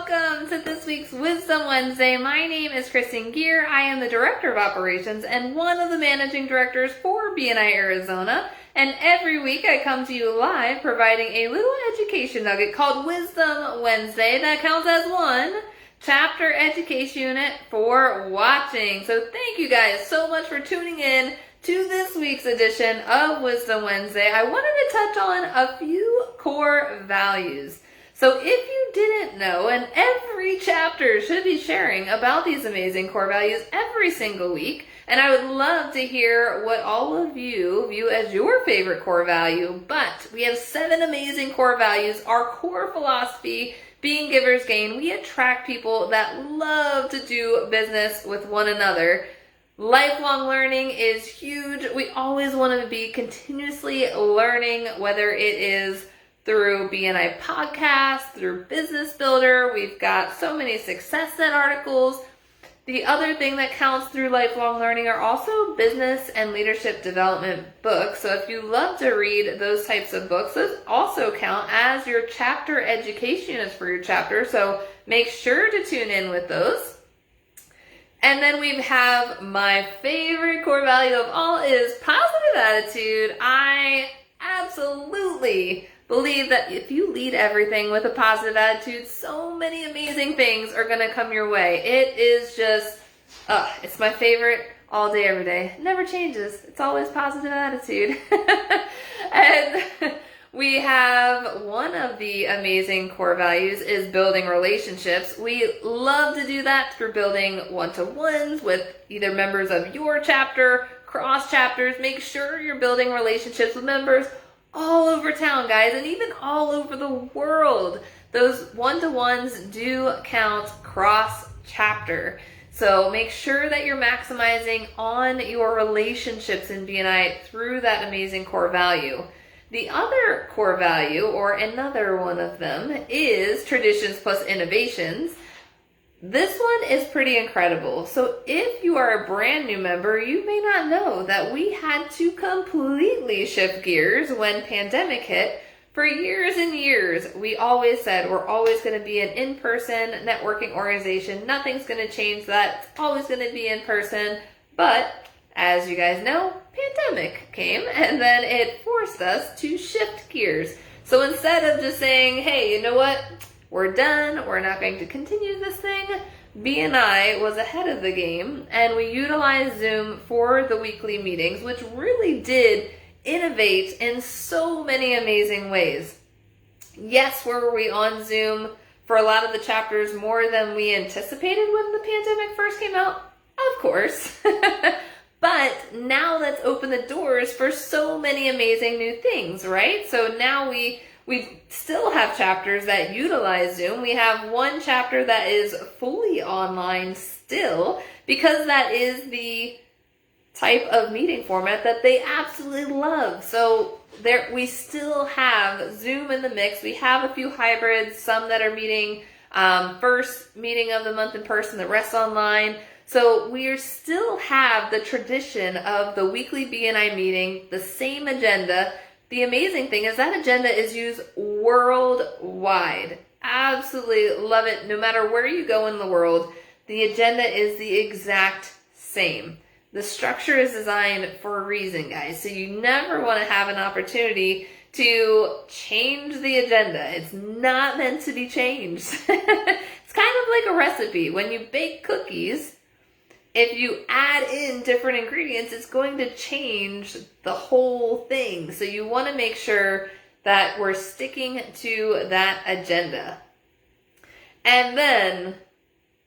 welcome to this week's Wisdom Wednesday. My name is Kristen Gear. I am the Director of Operations and one of the Managing Directors for BNI Arizona. And every week I come to you live providing a little education nugget called Wisdom Wednesday that counts as one chapter education unit for watching. So thank you guys so much for tuning in to this week's edition of Wisdom Wednesday. I wanted to touch on a few core values. So if you didn't know, and every chapter should be sharing about these amazing core values every single week, and I would love to hear what all of you view as your favorite core value, but we have 7 amazing core values. Our core philosophy being givers gain. We attract people that love to do business with one another. Lifelong learning is huge. We always want to be continuously learning, whether it is through BNI podcasts, through Business Builder. We've got so many Success Net articles. The other thing that counts through lifelong learning are also business and leadership development books. So if you love to read those types of books, those also count as your chapter education units for your chapter. So make sure to tune in with those. And then we have my favorite core value of all is positive attitude. I absolutely believe that if you lead everything with a positive attitude, so many amazing things are going to come your way. It is just, it's my favorite all day, every day. It never changes. It's always positive attitude. And we have one of the amazing core values is building relationships. We love to do that through building one-to-ones with either members of your chapter, cross chapters. Make sure you're building relationships with members all over town, guys, and even all over the world. Those one-to-ones do count cross chapter. So make sure that you're maximizing on your relationships in BNI through that amazing core value. The other core value, or another one of them, is traditions plus innovations. This one is pretty incredible. So if you are a brand new member, you may not know that we had to completely shift gears when pandemic hit. For years and years, we always said we're always going to be an in-person networking organization. Nothing's going to change that. It's always going to be in person. But as you guys know, pandemic came and then it forced us to shift gears. So instead of just saying, hey, you know what? We're done, we're not going to continue this thing, BNI was ahead of the game and we utilized Zoom for the weekly meetings, which really did innovate in so many amazing ways. Yes, were we on Zoom for a lot of the chapters more than we anticipated when the pandemic first came out? Of course. But now that's opened the doors for so many amazing new things, right? So now we still have chapters that utilize Zoom. We have one chapter that is fully online still because that is the type of meeting format that they absolutely love. So we still have Zoom in the mix. We have a few hybrids, some that are meeting first meeting of the month in person, the rest online. So we still have the tradition of the weekly BNI meeting, the same agenda. The amazing thing is that agenda is used worldwide. Absolutely love it. No matter where you go in the world, the agenda is the exact same. The structure is designed for a reason, guys. So you never want to have an opportunity to change the agenda. It's not meant to be changed. It's kind of like a recipe. When you bake cookies, if you add in different ingredients, it's going to change the whole thing. So you want to make sure that we're sticking to that agenda. And then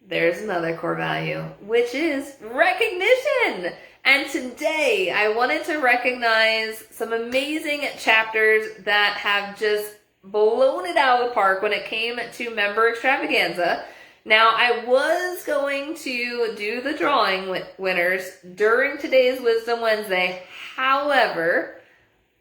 there's another core value, which is recognition. And today I wanted to recognize some amazing chapters that have just blown it out of the park when it came to member extravaganza. Now, I was going to do the drawing winners during today's Wisdom Wednesday. However,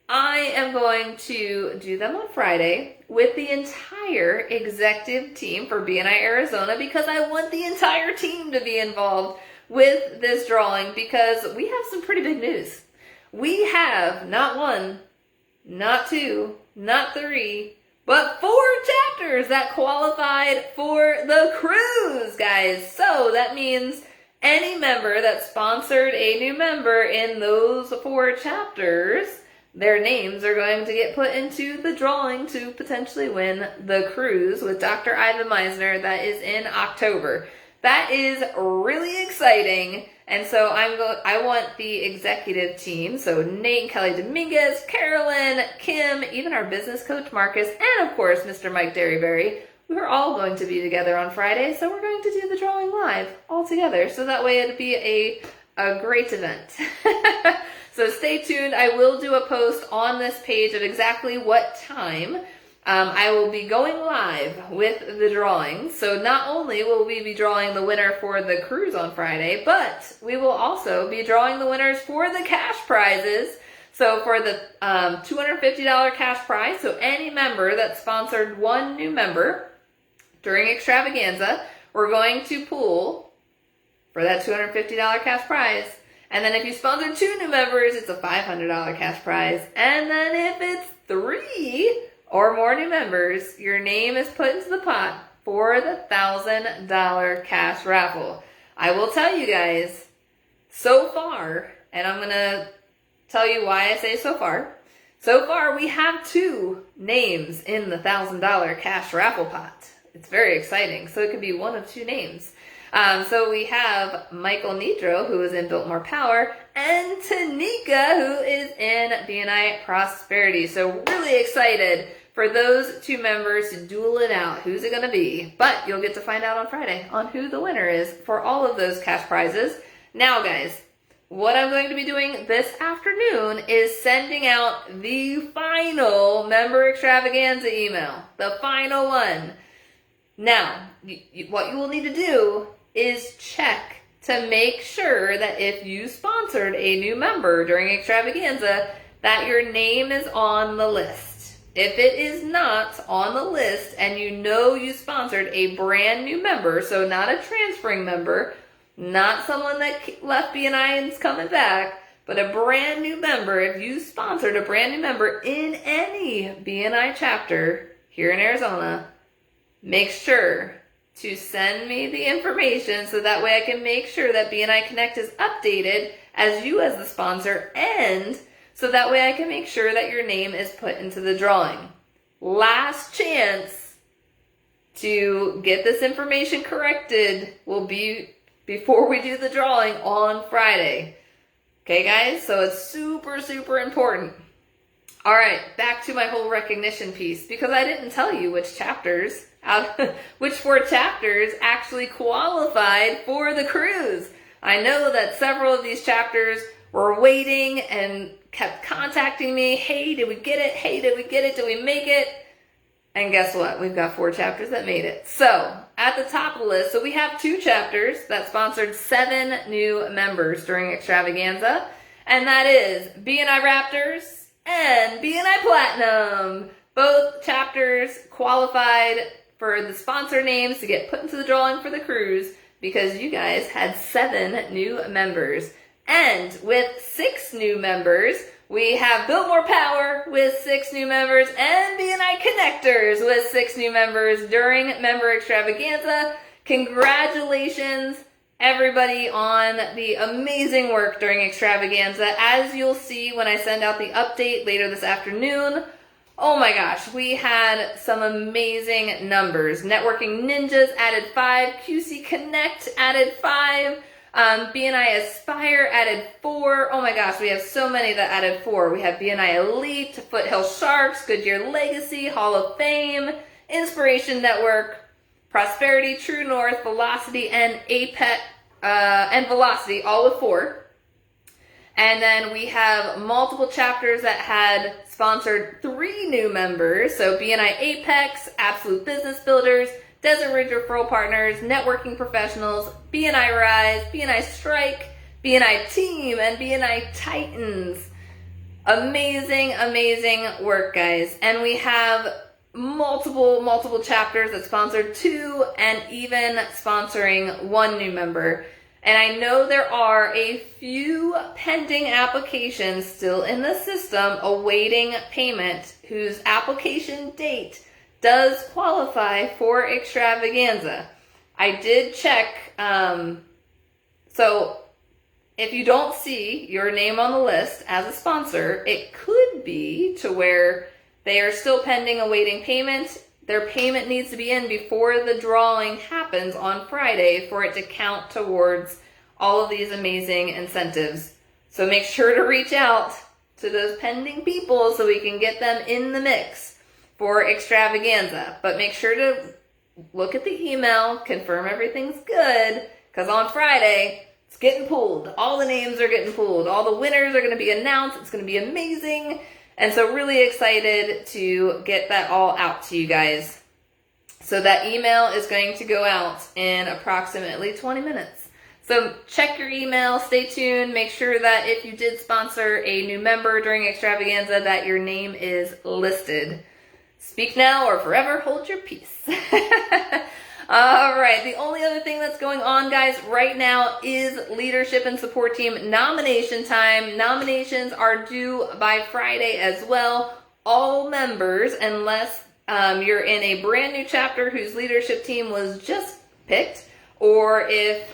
I am going to do them on Friday with the entire executive team for BNI Arizona because I want the entire team to be involved with this drawing because we have some pretty big news. We have not 1, not 2, not 3, but 4 chapters members that qualified for the cruise, guys. So that means any member that sponsored a new member in those 4 chapters, their names are going to get put into the drawing to potentially win the cruise with Dr. Ivan Misner that is in October. That is really exciting. And so I want the executive team, so Nate and Kelly Dominguez, Carolyn, Kim, even our business coach Marcus, and of course Mr. Mike Derryberry. We're all going to be together on Friday, so we're going to do the drawing live all together. So that way it'll be a great event. So stay tuned. I will do a post on this page of exactly what time I will be going live with the drawing. So not only will we be drawing the winner for the cruise on Friday, but we will also be drawing the winners for the cash prizes. So for the $250 cash prize, so any member that sponsored 1 new member during Extravaganza, we're going to pool for that $250 cash prize. And then if you sponsor 2 new members, it's a $500 cash prize. And then if it's 3 or more new members, your name is put into the pot for the $1,000 cash raffle. I will tell you guys, so far, and I'm going to tell you why I say so far. So far, we have 2 names in the $1,000 cash raffle pot. It's very exciting. So it could be one of 2 names. So we have Michael Nitro, who is in Built More Power, and Tanika, who is in BNI Prosperity. So really excited for those 2 members to duel it out. Who's it going to be? But you'll get to find out on Friday on who the winner is for all of those cash prizes. Now, guys, what I'm going to be doing this afternoon is sending out the final member extravaganza email. The final one. Now, what you will need to do is check to make sure that if you sponsored a new member during Extravaganza, that your name is on the list. If it is not on the list and you know you sponsored a brand new member, so not a transferring member, not someone that left BNI and is coming back, but a brand new member, if you sponsored a brand new member in any BNI chapter here in Arizona, make sure to send me the information so that way I can make sure that BNI Connect is updated as you as the sponsor, and so that way I can make sure that your name is put into the drawing. Last chance to get this information corrected will be before we do the drawing on Friday. Okay, guys? So it's super, super important. All right, back to my whole recognition piece, because I didn't tell you which 4 chapters actually qualified for the cruise. I know that several of these chapters were waiting and kept contacting me. Hey, did we get it? Hey, did we get it? Did we make it? And guess what? We've got 4 chapters that made it. So at the top of the list, so we have 2 chapters that sponsored 7 new members during Extravaganza, and that is BNI Raptors and BNI Platinum. Both chapters qualified for the sponsor names to get put into the drawing for the cruise because you guys had 7 new members. And with 6 new members, we have Built More Power with 6 new members and BNI Connectors with 6 new members during Member Extravaganza. Congratulations, everybody, on the amazing work during Extravaganza. As you'll see when I send out the update later this afternoon, oh my gosh, we had some amazing numbers. Networking Ninjas added 5, QC Connect added 5, BNI Aspire added 4. Oh my gosh, we have so many that added 4. We have BNI Elite, Foothill Sharks, Goodyear Legacy, Hall of Fame, Inspiration Network, Prosperity, True North, Velocity, and Apex, and Velocity, all with 4. And then we have multiple chapters that had sponsored 3 new members. So BNI Apex, Absolute Business Builders, Desert Ridge Referral Partners, Networking Professionals, BNI Rise, BNI Strike, BNI Team, and BNI Titans. Amazing, amazing work, guys. And we have multiple chapters that sponsored 2 and even sponsoring 1 new member. And I know there are a few pending applications still in the system awaiting payment whose application date does qualify for extravaganza. I did check, so if you don't see your name on the list as a sponsor, it could be to where they are still pending awaiting payment. Their payment needs to be in before the drawing happens on Friday for it to count towards all of these amazing incentives. So make sure to reach out to those pending people so we can get them in the mix for extravaganza. But make sure to look at the email, confirm everything's good, because on Friday, it's getting pulled. All the names are getting pulled. All the winners are going to be announced. It's going to be amazing. And so really excited to get that all out to you guys. So that email is going to go out in approximately 20 minutes. So check your email, stay tuned, make sure that if you did sponsor a new member during extravaganza that your name is listed. Speak now or forever hold your peace. All right, the only other thing that's going on, guys, right now is leadership and support team nomination time. Nominations are due by Friday as well. All members, unless you're in a brand new chapter whose leadership team was just picked, or if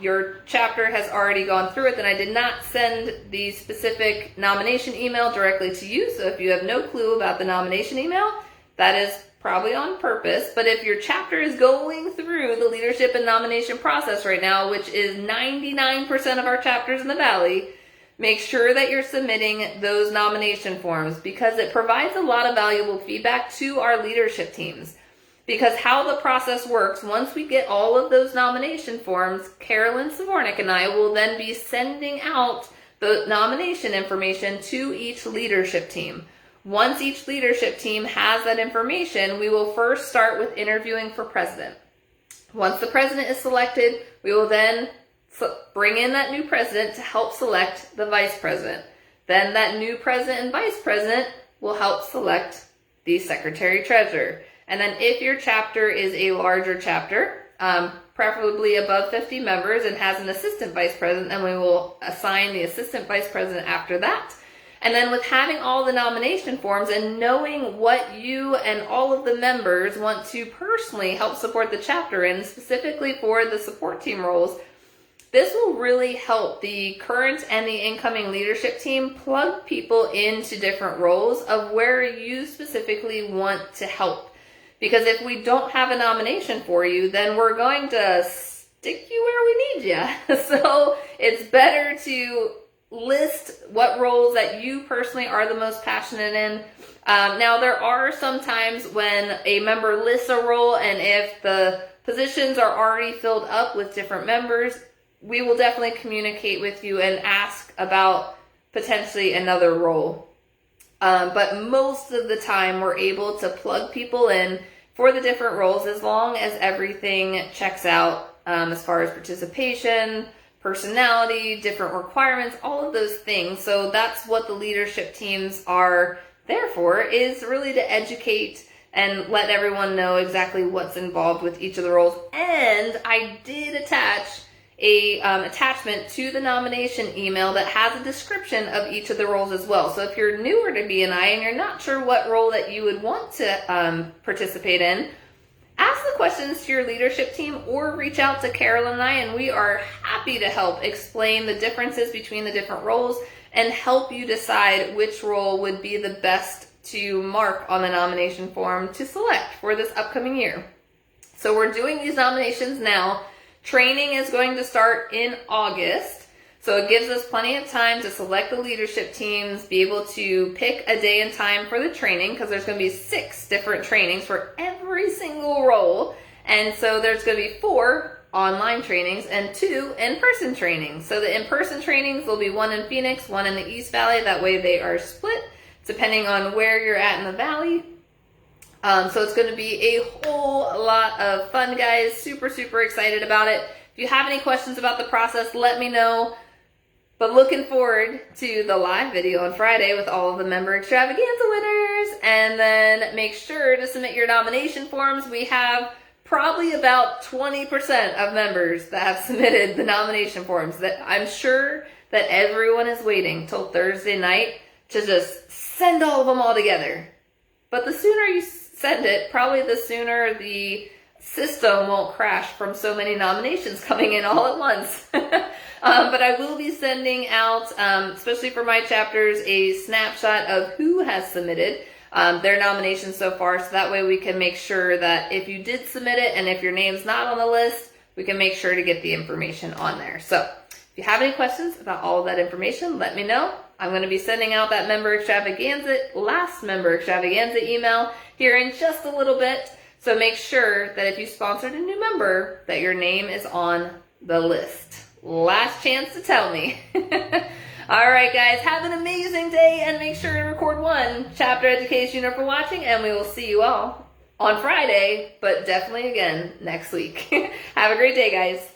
your chapter has already gone through it, then I did not send the specific nomination email directly to you. So if you have no clue about the nomination email, that is probably on purpose. But if your chapter is going through the leadership and nomination process right now, which is 99% of our chapters in the Valley, make sure that you're submitting those nomination forms because it provides a lot of valuable feedback to our leadership teams. Because how the process works, once we get all of those nomination forms, Carolyn Savornik and I will then be sending out the nomination information to each leadership team. Once each leadership team has that information, we will first start with interviewing for president. Once the president is selected, we will then bring in that new president to help select the vice president. Then that new president and vice president will help select the secretary treasurer. And then if your chapter is a larger chapter, preferably above 50 members and has an assistant vice president, then we will assign the assistant vice president after that. And then with having all the nomination forms and knowing what you and all of the members want to personally help support the chapter in, specifically for the support team roles, this will really help the current and the incoming leadership team plug people into different roles of where you specifically want to help. Because if we don't have a nomination for you, then we're going to stick you where we need you. So it's better to list what roles that you personally are the most passionate in. Now, there are some times when a member lists a role, and if the positions are already filled up with different members, we will definitely communicate with you and ask about potentially another role. But most of the time, we're able to plug people in for the different roles as long as everything checks out as far as participation, personality, different requirements, all of those things. So that's what the leadership teams are there for, is really to educate and let everyone know exactly what's involved with each of the roles. And I did attach a attachment to the nomination email that has a description of each of the roles as well. So if you're newer to BNI and you're not sure what role that you would want to participate in, ask the questions to your leadership team or reach out to Carolyn and I, and we are happy to help explain the differences between the different roles and help you decide which role would be the best to mark on the nomination form to select for this upcoming year. So we're doing these nominations now. Training is going to start in August, so it gives us plenty of time to select the leadership teams, be able to pick a day and time for the training, because there's going to be 6 different trainings for every single role, and so there's going to be 4 online trainings and 2 in-person trainings. So the in-person trainings will be 1 in Phoenix, 1 in the East Valley. That way they are split depending on where you're at in the valley. So it's going to be a whole lot of fun, guys. Super, super excited about it. If you have any questions about the process, let me know. But looking forward to the live video on Friday with all of the member extravaganza winners. And then make sure to submit your nomination forms. We have probably about 20% of members that have submitted the nomination forms. That I'm sure that everyone is waiting till Thursday night to just send all of them all together. But the sooner you send it, probably the sooner the system won't crash from so many nominations coming in all at once. But I will be sending out, especially for my chapters, a snapshot of who has submitted their nominations so far, so that way we can make sure that if you did submit it and if your name's not on the list, we can make sure to get the information on there. So if you have any questions about all of that information, let me know. I'm going to be sending out that last member extravaganza email here in just a little bit. So make sure that if you sponsored a new member, that your name is on the list. Last chance to tell me. All right, guys, have an amazing day, and make sure to record one chapter education for watching, and we will see you all on Friday, but definitely again next week. Have a great day, guys.